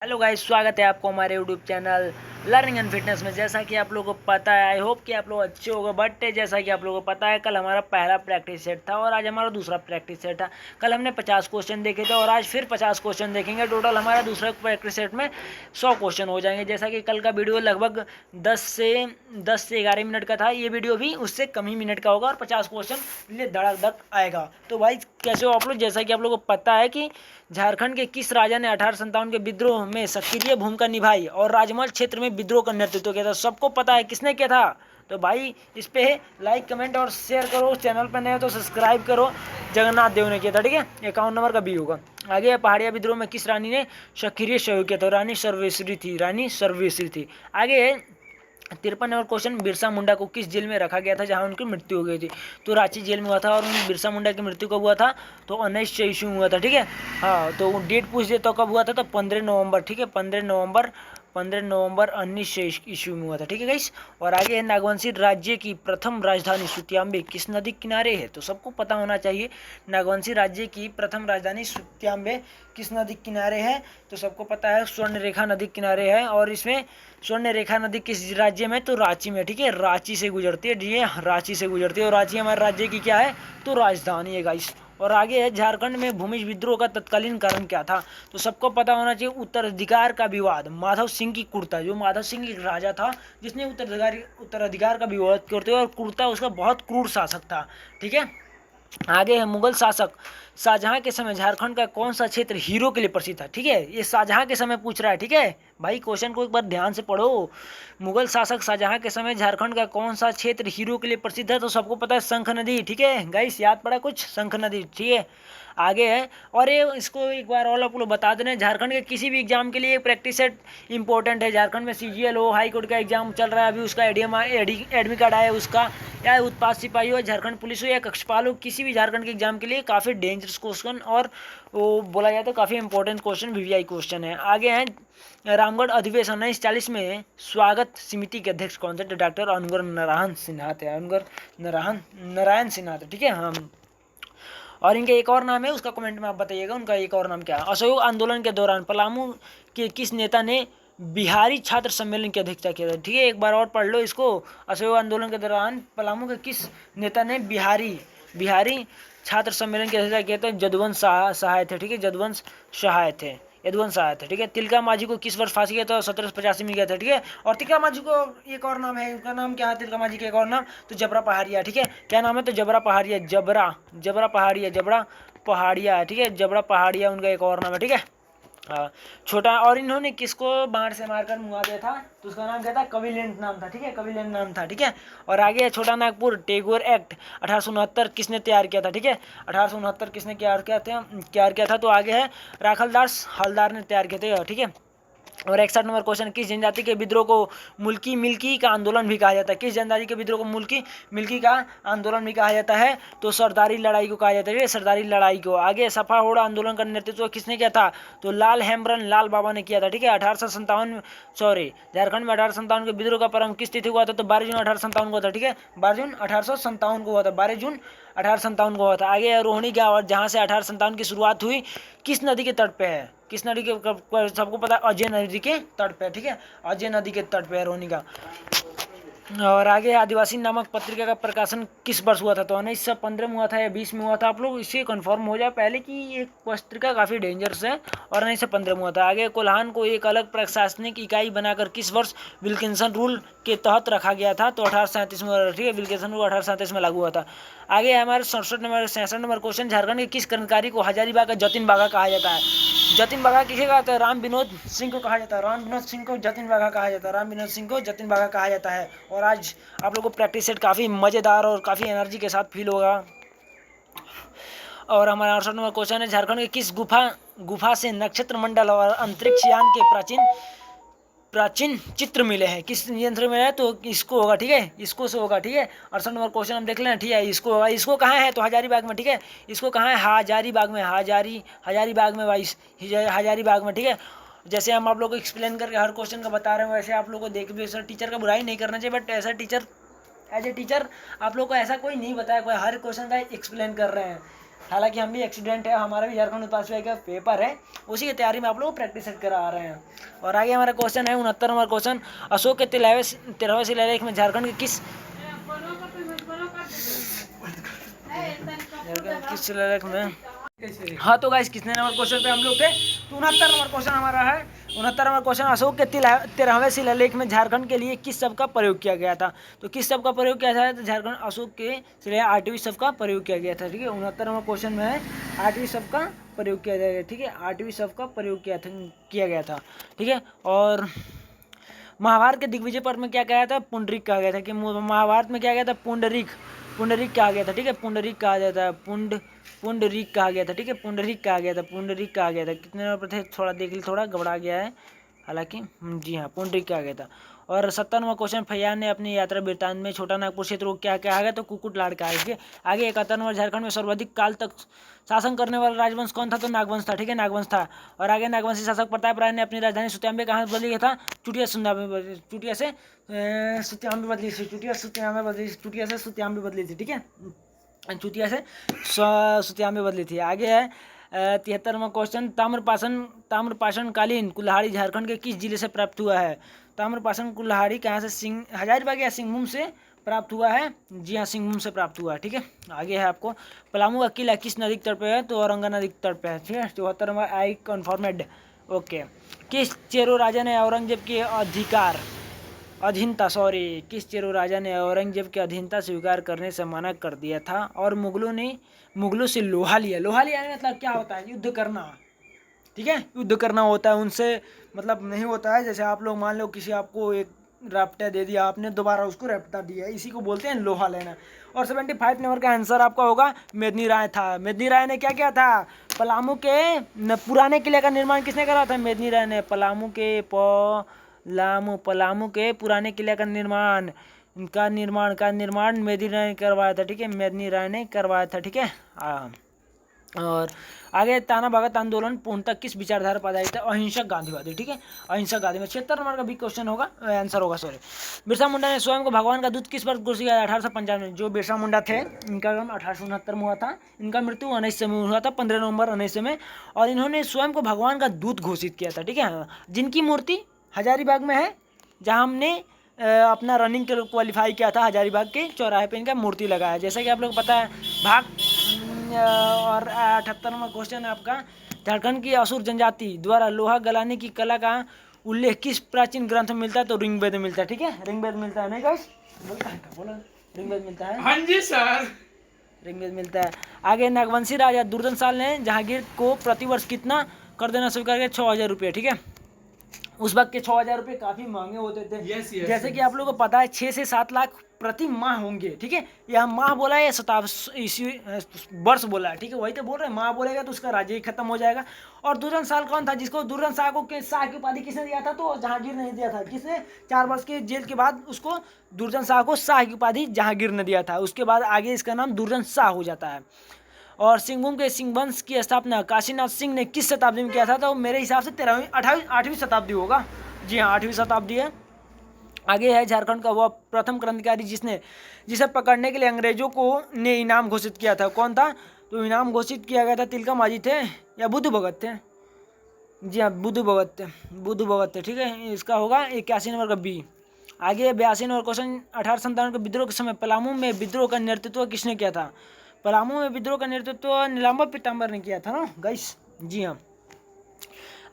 Hello guys, स्वागत है आपको हमारे YouTube channel learning and fitness में। जैसा कि आप लोगों को पता है, आई होप कि आप लोग अच्छे होंगे। बट जैसा कि आप लोगों को पता है, कल हमारा पहला प्रैक्टिस सेट था और आज हमारा दूसरा प्रैक्टिस सेट था। कल हमने 50 क्वेश्चन देखे थे और आज फिर 50 क्वेश्चन देखेंगे। टोटल हमारा दूसरा प्रैक्टिस सेट में 100 क्वेश्चन हो जाएंगे। जैसा कि कल का वीडियो लगभग 10 से 11 मिनट का था, ये वीडियो भी उससे कम ही मिनट का होगा और 50 क्वेश्चन लिए धड़ाधड़ आएगा। तो भाई कैसे हो आप लोग? जैसा कि आप लोगों को पता है कि झारखंड के किस राजा ने 1857 के विद्रोह में सक्रिय भूमिका निभाई और राजमहल क्षेत्र में विद्रोह का नेतृत्व किया था? सबको पता है किसने किया था। तो भाई इस पे लाइक कमेंट और शेयर करो। चैनल पर नए हो तो सब्सक्राइब करो। जगन्नाथ देव ने किया था, ठीक है। 51 नंबर का बी होगा। आगे पहाड़िया विद्रोह में किस रानी ने सक्रिय सहयोग किया था? रानी सर्वेश्वरी थी। आगे 53 नंबर क्वेश्चन, बिरसा मुंडा को किस जेल में रखा गया था जहां उनकी मृत्यु हो गई थी? तो रांची जेल में हुआ था। और उन बिरसा मुंडा की मृत्यु कब हुआ था? तो 1900 ईस्वी में हुआ था, ठीक है। हाँ, तो डेट पूछ दे तो कब हुआ था? तो 15 नवंबर, ठीक है। 15 नवंबर 1900 ईस्वी में हुआ था, ठीक है गाइस। और आगे है, नागवंशी राज्य की प्रथम राजधानी सुत्याम्बे किस नदी किनारे है? तो सबको पता होना चाहिए नागवंशी राज्य की प्रथम राजधानी सुत्याम्बे किस नदी किनारे है? तो सबको पता है स्वर्ण रेखा नदी किनारे है। और इसमें स्वर्ण रेखा नदी किस राज्य में? तो रांची में, ठीक है। रांची से गुजरती है, जी रांची से गुजरती है। और रांची हमारे राज्य की क्या है? तो राजधानी है गाइस। और आगे है, झारखंड में भूमि विद्रोह का तत्कालीन कारण क्या था? तो सबको पता होना चाहिए उत्तराधिकार का विवाद। माधव सिंह की कुर्ता, जो माधव सिंह एक राजा था जिसने उत्तराधिकार का विवाद करते हुए, और कुर्ता उसका बहुत क्रूर शासक था, ठीक है। आगे है, मुगल शासक शाहजहां के समय झारखंड का कौन सा क्षेत्र हीरो के लिए प्रसिद्ध था? ठीक है, ये शाहजहां के समय पूछ रहा है, ठीक है भाई। क्वेश्चन को एक बार ध्यान से पढ़ो। मुगल शासक शाहजहां के समय झारखंड का कौन सा क्षेत्र हीरो के लिए प्रसिद्ध है? तो सबको पता है शंख नदी, ठीक है गाइस। याद पड़ा कुछ? शंख नदी, ठीक है। आगे है, और ये इसको एक बार और आप लोग बता दें, झारखंड के किसी भी एग्जाम के लिए प्रैक्टिस सेट इंपॉर्टेंट है। झारखंड में सीजीएल हो, हाई कोर्ट का एग्जाम चल रहा है अभी, उसका एडमिट कार्ड आया उसका, या उत्पाद सिपाही हो, झारखंड पुलिस हो, या कक्षपाल हो, किसी भी झारखंड के एग्जाम के लिए काफ़ी डेंजरस क्वेश्चन और वो बोला जाए तो काफ़ी इंपॉर्टेंट क्वेश्चन, वीवीआई क्वेश्चन है। आगे हैं, रामगढ़ अधिवेशन 1940 में स्वागत समिति के अध्यक्ष कौन थे? तो डॉक्टर अनुग्रह नारायण सिन्हा थे। नारायण सिन्हा थे, ठीक है। हम और इनके एक और नाम है, उसका कमेंट में आप बताइएगा उनका एक और नाम क्या है। असहयोग आंदोलन के दौरान पलामू के किस नेता ने बिहारी छात्र सम्मेलन की अध्यक्षता किया था? ठीक है, एक बार और पढ़ लो इसको। असहयोग आंदोलन के दौरान पलामू के किस नेता ने बिहारी छात्र सम्मेलन की अध्यक्षता किया था? जदुवंश सहाय थे, ठीक है। यदुवंश सहाय थे, ठीक है। तिलका मांझी को किस वर्ष फांसी किया था? 1785 में गया था, ठीक है। और तिलका मांझी को एक और नाम है, उनका नाम क्या है तिलका मांझी का एक और नाम? तो जबरा पहाड़िया, ठीक है। क्या नाम है? तो जबरा पहाड़िया, जबरा पहाड़िया, ठीक है। जबरा पहाड़िया उनका एक और नाम है, ठीक है। छोटा, और इन्होंने किसको बाढ़ से मारकर मुआ दिया था? तो उसका नाम क्या था? कविलेंट नाम था, ठीक है। कविलेंट नाम था, ठीक है। और आगे छोटा नागपुर टैगोर एक्ट 1869 किसने तैयार किया था? ठीक है, 1869 किसने तैयार किया था? तो आगे है, राखलदास हलदार ने तैयार किए थे, ठीक है। और 61 नंबर क्वेश्चन, किस जनजाति के विद्रोह को मुल्की मिल्की का आंदोलन भी कहा जाता है? किस जनजाति के विद्रोह को मुल्की मिल्की का आंदोलन भी कहा जाता है? तो सरदारी लड़ाई को कहा जाता है, सरदारी लड़ाई को। आगे सफा होड़ा आंदोलन का नेतृत्व किसने किया था? तो लाल हेम्ब्रम लाल बाबा ने किया था, ठीक है। 1857 झारखंड में 1857 के विद्रोह का प्रारंभ किस तिथि हुआ था? तो 12 जून 1857 को था, ठीक है। 12 जून 1857 को हुआ था, 12 जून 1857 को हुआ था। आगे रोहिणी गांव, जहाँ से 1857 की शुरुआत हुई, किस नदी के तट पे है? किस नदी के? सबको पता है अजय नदी के तट पे, ठीक है। अजय नदी के तट पे है रोहिणी का। और आगे आदिवासी नामक पत्रिका का प्रकाशन किस वर्ष हुआ था? तो 1915 में हुआ था या 20 में हुआ था? आप लोग इससे कन्फर्म हो जाए पहले कि ये पत्रिका काफ़ी डेंजरस है, और 1915 में हुआ था। आगे कोल्हान को एक अलग प्रशासनिक इकाई बनाकर किस वर्ष विल्किंसन रूल के तहत रखा गया था? तो 1837 में, ठीक है। विल्किंसन रूल 1837 में लागू हुआ था। आगे हमारे 67 नंबर क्वेश्चन, झारखंड के किस क्रांतिकारी को हजारीबाग का जतिन बाघा कहा जाता है? जतिन बाघा किसे कहा जाता है? राम विनोद सिंह को कहा जाता है, राम विनोद सिंह को जतिन बाघा कहा जाता है, राम विनोद सिंह को जतिन बाघा कहा जाता है। और आज आप लोगों को प्रैक्टिस सेट काफ़ी मज़ेदार और काफ़ी एनर्जी के साथ फील होगा। और हमारा 68 नंबर क्वेश्चन है, झारखंड के किस गुफा से नक्षत्र मंडल और अंतरिक्ष यान के प्राचीन चित्र मिले हैं? किस यंत्र में है? तो इसको होगा, ठीक है। इसको से होगा, ठीक है। 68 नंबर क्वेश्चन हम देख लें, ठीक है। इसको होगा। इसको कहाँ है? तो हजारीबाग में, ठीक है। इसको कहाँ है? हजारीबाग में, हजारीबाग में भाई, हजारीबाग में, ठीक है। जैसे हम आप लोग को एक्सप्लेन करके हर क्वेश्चन का बता रहे हैं, वैसे आप लोग को देख भी, सर टीचर का बुराई नहीं करना चाहिए, बट ऐसा टीचर एज ए टीचर आप लोग को ऐसा कोई नहीं बताया, कोई हर क्वेश्चन का एक्सप्लेन कर रहे हैं। हालांकि हम भी एक्सीडेंट है, हमारा भी झारखंड उत्पाद सेवा का पेपर है, उसी की तैयारी में आप लोग को प्रैक्टिस करा रहे हैं। और आगे हमारा क्वेश्चन है 69 नंबर क्वेश्चन, अशोक के 13वें शिलालेख में झारखंड के किस शिलालेख में। हाँ तो गाइस कितने नंबर क्वेश्चन पे हम लोग थे, तो 69 नंबर क्वेश्चन हमारा है। 69 नंबर क्वेश्चन, अशोक के 13वें शिलालेख में झारखंड के लिए किस शब्द का प्रयोग किया गया था। तो किस शब्द का प्रयोग किया था, तो झारखंड अशोक के शिलालेख 8वीं शब्द का प्रयोग किया गया था। ठीक है, 69 नंबर क्वेश्चन में है 8वीं शब्द का प्रयोग किया जाएगा। ठीक है, 8वीं शब्द का प्रयोग किया गया था। ठीक है, और महाभारत के दिग्विजय पर्व में क्या कहा था, पुंडरीक कहा गया था। कि महाभारत में क्या गया था, पुंडरीक कहा गया था। ठीक है, पुंडरीक कहा जाता है, पुंडरीक कहा गया था। ठीक है, पुंडरीक कहा गया था, पुंडरीक कहा गया था। कितने नंबर थे, थोड़ा देख लीजिए, थोड़ा घबरा गया है हालांकि, जी हाँ, पुंडरीक कहा गया था। और 70वां क्वेश्चन, फैयान ने अपनी यात्रा वृत्तांत में छोटा नागपुर क्षेत्र को क्या कहा गया, तो कुकुट लाड़ कहा गया। आगे 71 नंबर, झारखंड में सर्वाधिक काल तक शासन करने वाला राजवंश कौन था, तो नागवंश था। ठीक है, नागवंश था। और आगे नागवंशी शासक प्रताप राय ने अपनी राजधानी सुत्याम्बे कहाँ बदली था, चुटिया सुत्याम्बे बदली थी। चुटिया से सुत्याम्बे बदली थी। ठीक है, चुटिया से सुत्याम्बे बदली थी। आगे है 73वां क्वेश्चन, ताम्रपाषण कालीन कुल्हाड़ी झारखंड के किस जिले से प्राप्त हुआ है। ताम्रपाषण कुल्हाड़ी कहाँ से, हजारीबाग या सिंहभूम से प्राप्त हुआ है। जी हाँ, सिंहभूम से प्राप्त हुआ है। ठीक है, आगे है आपको, पलामू का किला किस नदी के तट पे है, तो औरंगा नदी के तट पे है। ठीक है, 74 नंबर, आई कन्फर्मेड। ओके, किस चेरो राजा ने औरंगजेब के किस चेरो राजा ने औरंगजेब की अधीनता स्वीकार करने से मना कर दिया था और मुगलों से लोहा लिया। मतलब क्या होता है, युद्ध करना। ठीक है, युद्ध करना होता है उनसे, मतलब नहीं होता है जैसे आप लोग मान लो किसी आपको एक रैप्टा दे दिया, आपने दोबारा उसको रैप्टा दिया, इसी को बोलते हैं लोहा लेना। और 75 नंबर का आंसर आपका होगा मेदिनी राय था। मेदिनी राय ने क्या किया था, पलामू के पुराने किले का निर्माण किसने करा था, मेदिनी राय ने। पलामू के पुराने किले का निर्माण मेदिनी राय ने करवाया था। ठीक है, मेदिनी राय ने करवाया था। ठीक है, और आगे ताना भगत आंदोलन पूर्णतः किस विचारधारा पर आधारित है, अहिंसक गांधीवादी। ठीक है, अहिंसक गांधी में 76 नंबर का भी क्वेश्चन होगा, आंसर होगा, सॉरी। बिरसा मुंडा ने स्वयं को भगवान का दूत किस वर्ष घोषित किया, 1855 में। जो बिरसा मुंडा थे, इनका जन्म 1869 में हुआ था, इनका मृत्यु 1900 में हुआ था, 15 नवंबर 1900 में। और इन्होंने स्वयं को भगवान का दूत घोषित किया था। ठीक है, जिनकी मूर्ति हजारीबाग में है, जहाँ हमने अपना रनिंग क्वालिफाई किया था, हजारीबाग के चौराहे पे इनका मूर्ति लगा है। जैसा कि आप लोग को पता है, और 78 नंबर क्वेश्चन है आपका, झारखंड की असुर जनजाति द्वारा लोहा गलाने की कला का उल्लेख किस प्राचीन ग्रंथ में मिलता है, तो ऋग्वेद में मिलता है। ठीक है, ऋग्वेद मिलता है, नहीं गाइस, ऋग्वेद मिलता है। हाँ जी सर, ऋग्वेद मिलता है। आगे नागवंशी राजा दुर्जन साल ने जहांगीर को प्रतिवर्ष कितना कर देना स्वीकार किया, 6000 रुपये। ठीक है, उस वक्त के 6000 रुपये काफ़ी महंगे होते थे। जैसे कि आप लोगों को पता है 6 से 7 लाख प्रति माह होंगे। ठीक है, यह माह बोला है या वर्ष बोला है। ठीक है, वही तो बोल रहे हैं, माह बोलेगा तो उसका राज्य ही खत्म हो जाएगा। और दुर्जन साल कौन था, जिसको दुर्जन शाह को शाह की उपाधि किसने दिया था, तो जहांगीर ने दिया था। किसने, 4 वर्ष की जेल के बाद उसको दुर्जन शाह को शाह की उपाधि जहांगीर ने दिया था। उसके बाद आगे इसका नाम दुर्जन शाह हो जाता है। और सिंहभूम के सिंह वंश की स्थापना काशीनाथ सिंह ने किस शताब्दी में किया था, तो मेरे हिसाब से 8वीं शताब्दी होगा। जी हाँ, 8वीं शताब्दी है। आगे है झारखंड का वह प्रथम क्रांतिकारी जिसे पकड़ने के लिए अंग्रेजों को ने इनाम घोषित किया था, कौन था, तो इनाम घोषित किया गया था तिलका मांझी थे या बुद्धू भगत थे। जी हाँ, बुद्धू भगत थे। ठीक है, इसका होगा 81 नंबर का बी। आगे 82 नंबर क्वेश्चन, 1857 के विद्रोह के समय पलामू में विद्रोह का नेतृत्व किसने किया था, पलामू में विद्रोह का नेतृत्व नीलांबर पीताम्बर ने किया था ना गाइस। जी हाँ,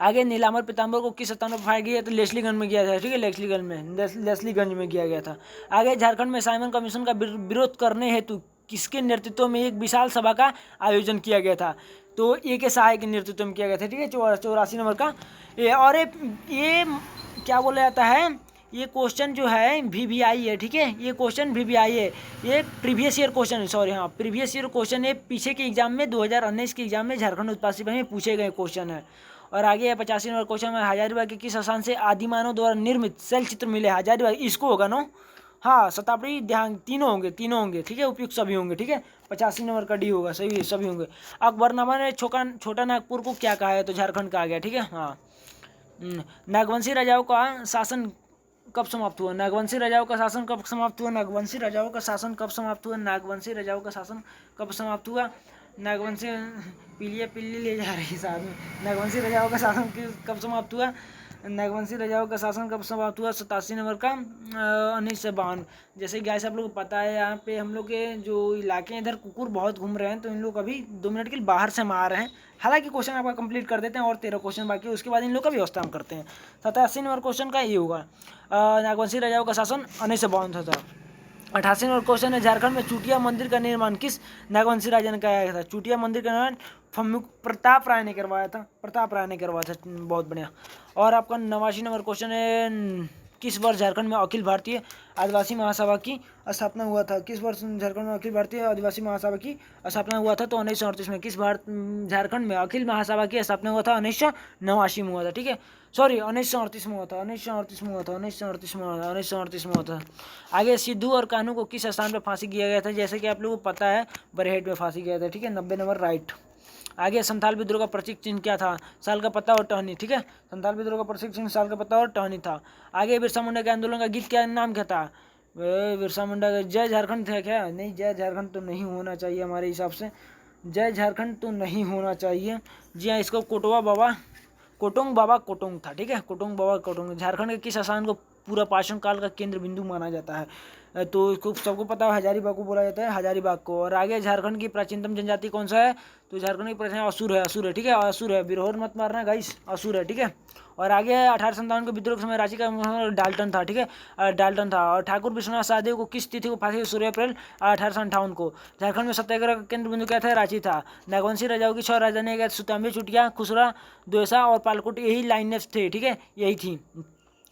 आगे नीलांबर पीताम्बर को किस स्थान पर पाया गया, तो लेस्लीगंज में किया था। ठीक है, लेस्लीगंज में किया गया था। आगे झारखंड में साइमन कमीशन का विरोध करने हेतु किसके नेतृत्व में एक विशाल सभा का आयोजन किया गया था, तो ए.के. सहाय के नेतृत्व में किया गया था। ठीक है, 84 नंबर का। और ये क्या बोला जाता है, ये क्वेश्चन जो है VVI है। ठीक है, ये क्वेश्चन VVI है, ये प्रीवियस ईयर क्वेश्चन है, सॉरी हाँ, प्रीवियस ईयर क्वेश्चन है। पीछे के एग्जाम में 2019 के एग्जाम में झारखंड उत्पाद सेवा में पूछे गए क्वेश्चन है। और आगे है 85 नंबर क्वेश्चन में, हजारीबाग के किस स्थान से आदिमानव द्वारा निर्मित शैल चित्र मिले, हजारीबाग, इसको होगा नो, हाँ, शताब्दी ध्यान, तीनों होंगे। ठीक है, उपयुक्त सभी होंगे। ठीक है, 85 नंबर का डी होगा, सभी होंगे। अकबरनामा ने छोटा नागपुर को क्या कहा है, तो झारखंड का आ गया। ठीक है, हाँ। नागवंशी राजाओं का शासन कब समाप्त हुआ, नागवंशी राजाओं का शासन कब समाप्त हुआ, नागवंशी पीलिया पिल्ली ले जा रही साथ में। नागवंशी राजाओं का शासन कब समाप्त हुआ? नागवंशी राजाओं का शासन कब समाप्त हुआ? 87 नंबर का 1952। जैसे गैस आप लोग को पता है, यहाँ पे हम लोग के जो इलाके हैं इधर कुकुर बहुत घूम रहे हैं, तो इन लोग अभी 2 मिनट के लिए बाहर से हम आ रहे हैं। हालांकि क्वेश्चन आपका कंप्लीट कर देते हैं और 13 क्वेश्चन बाकी है, उसके बाद इन लोग का व्यवस्था हम करते हैं। 87 नंबर क्वेश्चन का ये होगा, नागवंशी राजाओं का शासन 1952 था। 88 नंबर क्वेश्चन है, झारखंड में चूटिया मंदिर का निर्माण किस नागवंशी राजा ने कराया था? चूटिया मंदिर का निर्माण प्रताप राय ने करवाया था। प्रताप राय ने करवाया था, बहुत बढ़िया। और आपका 89 नंबर क्वेश्चन है, किस वर्ष झारखंड में अखिल भारतीय आदिवासी महासभा की स्थापना हुआ था? किस वर्ष झारखंड में अखिल भारतीय आदिवासी महासभा की स्थापना हुआ था? तो 1938 में। किस झारखंड में अखिल महासभा की स्थापना हुआ था? 1989 में हुआ था, ठीक है। सॉरी 1938 में हुआ था, 1938 में हुआ था, 1938 में हुआ था, 1938 में हुआ था। आगे सिद्धू और कान्हू को किस स्थान पर फांसी किया गया था? जैसे कि आप लोगों को पता है, बरहेट में फांसी किया था, ठीक है। 90 नंबर राइट। आगे संथाल विद्रोह का प्रतीक चिन्ह क्या था? साल का पत्ता और टहनी, ठीक है। संथाल विद्रोह का प्रतीक चिन्ह साल का पत्ता और टहनी था। आगे बिरसा मुंडा के आंदोलन का गीत क्या नाम क्या था? बिरसा मुंडा का जय झारखंड था क्या? नहीं, जय झारखंड तो नहीं होना चाहिए हमारे हिसाब से, जय झारखंड तो नहीं होना चाहिए। जी हाँ, इसको कोटवा बाबा कोटोंग बाबा कोटोंग था, ठीक है। कोटोंग बाबा कोटोंग। झारखंड के किस स्थान को पूरा पाषाण काल का केंद्र बिंदु माना जाता है? तो इसको सबको पता है, हजारीबाग को बोला जाता है, हजारीबाग को। और आगे झारखंड की प्राचीनतम जनजाति कौन सा है? तो झारखंड की प्राचीन असुर है, असुर है, ठीक है। असुर है, बिरहोर मत मारना गाइस, असुर है, ठीक है। और आगे 1857 के विद्रोह के समय रांची का डाल्टन था, ठीक है, डाल्टन था। और ठाकुर विश्वनाथ सहदेव को किस तिथि को फांसी हुई? 16 अप्रैल 1858 को। झारखंड में सत्याग्रह का केंद्र बिंदु क्या था? रांची था। नागवंशी राजाओं की 6 राजधानी क्या? सुताम्बे, चुटिया, खुसरा, द्वेसा और पालकोट, यही लाइनें थे, ठीक है, यही थी।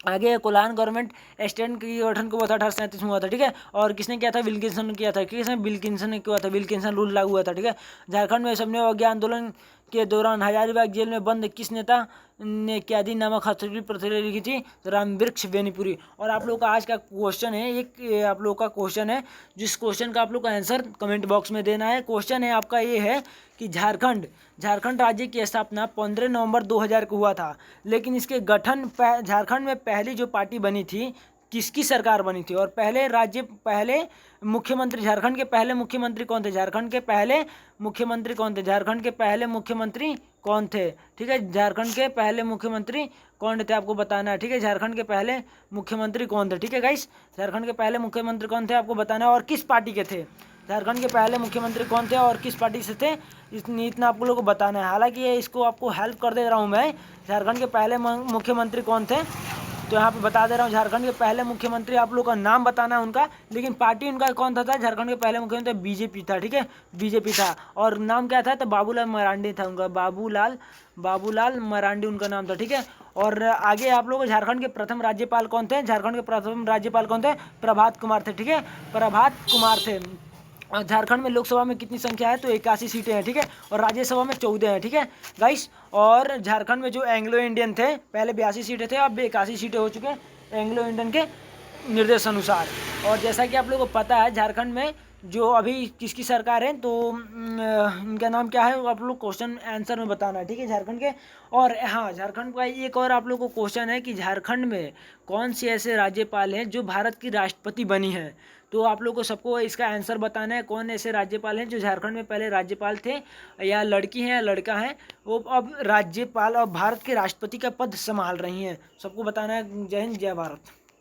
आगे कोलान गवर्नमेंट स्टैंड की गठन को हुआ था 1837 में हुआ था, ठीक है। और किसने किया था? विल्किंसन ने किया था। किसने? विल्किंसन ने किया था। विल्किंसन रूल लागू हुआ था, ठीक है। झारखंड में सबने अवज्ञा आंदोलन के दौरान हजारीबाग जेल में बंद किस नेता ने क्यादी नामक हथेली प्रतिलिपि लिखी थी? रामवृक्ष बेनीपुरी। और आप लोग का आज का क्वेश्चन है, एक आप लोग का क्वेश्चन है, जिस क्वेश्चन का आप लोग का आंसर कमेंट बॉक्स में देना है। क्वेश्चन है आपका ये है कि झारखंड राज्य की स्थापना 15 नवंबर 2000 को हुआ था, लेकिन इसके गठन झारखंड में पहली जो पार्टी बनी थी, किसकी सरकार बनी थी? और पहले मुख्यमंत्री, झारखंड के पहले मुख्यमंत्री कौन थे? झारखंड के पहले मुख्यमंत्री कौन थे? झारखंड के पहले मुख्यमंत्री कौन थे? ठीक है, झारखंड के पहले मुख्यमंत्री कौन थे आपको बताना है, ठीक है। झारखंड के पहले मुख्यमंत्री कौन थे, ठीक है गाइस। झारखंड के पहले मुख्यमंत्री कौन थे आपको बताना है, और किस पार्टी के थे? झारखंड के पहले मुख्यमंत्री कौन थे और किस पार्टी से थे, इतना आप लोगों को बताना है। हालांकि ये इसको आपको हेल्प कर दे रहा हूँ मैं। झारखंड के पहले मुख्यमंत्री कौन थे, तो यहाँ पे बता दे रहा हूँ। झारखंड के पहले मुख्यमंत्री आप लोग का नाम बताना है उनका, लेकिन पार्टी उनका कौन था? झारखंड के पहले मुख्यमंत्री बीजेपी था, ठीक है, बीजेपी था। और नाम क्या था? तो बाबूलाल मरांडी था उनका, बाबूलाल मरांडी उनका नाम था, ठीक है। और आगे आप लोग झारखंड के प्रथम राज्यपाल कौन थे? झारखंड के प्रथम राज्यपाल कौन थे? प्रभात कुमार थे, ठीक है, प्रभात कुमार थे। और झारखंड में लोकसभा में कितनी संख्या है? तो 81 सीटें हैं, ठीक है। और राज्यसभा में 14 हैं, ठीक है गाइस। और झारखंड में जो एंग्लो इंडियन थे, पहले 82 सीटें थे, अब 81 सीटें हो चुके हैं एंग्लो इंडियन के निर्देश अनुसार। और जैसा कि आप लोगों को पता है, झारखंड में जो अभी किसकी सरकार है, तो इनका नाम क्या है, आप लोग क्वेश्चन आंसर में बताना है, ठीक है, झारखंड के। और हाँ, झारखंड का एक और आप लोग को क्वेश्चन है कि झारखंड में कौन से ऐसे राज्यपाल हैं जो भारत की राष्ट्रपति बनी है? तो आप लोग को सबको इसका आंसर बताना है, कौन ऐसे राज्यपाल हैं जो झारखंड में पहले राज्यपाल थे, या लड़की हैं या लड़का है, वो अब राज्यपाल और भारत के राष्ट्रपति का पद संभाल रही हैं। सबको बताना है। जय हिंद, जय भारत।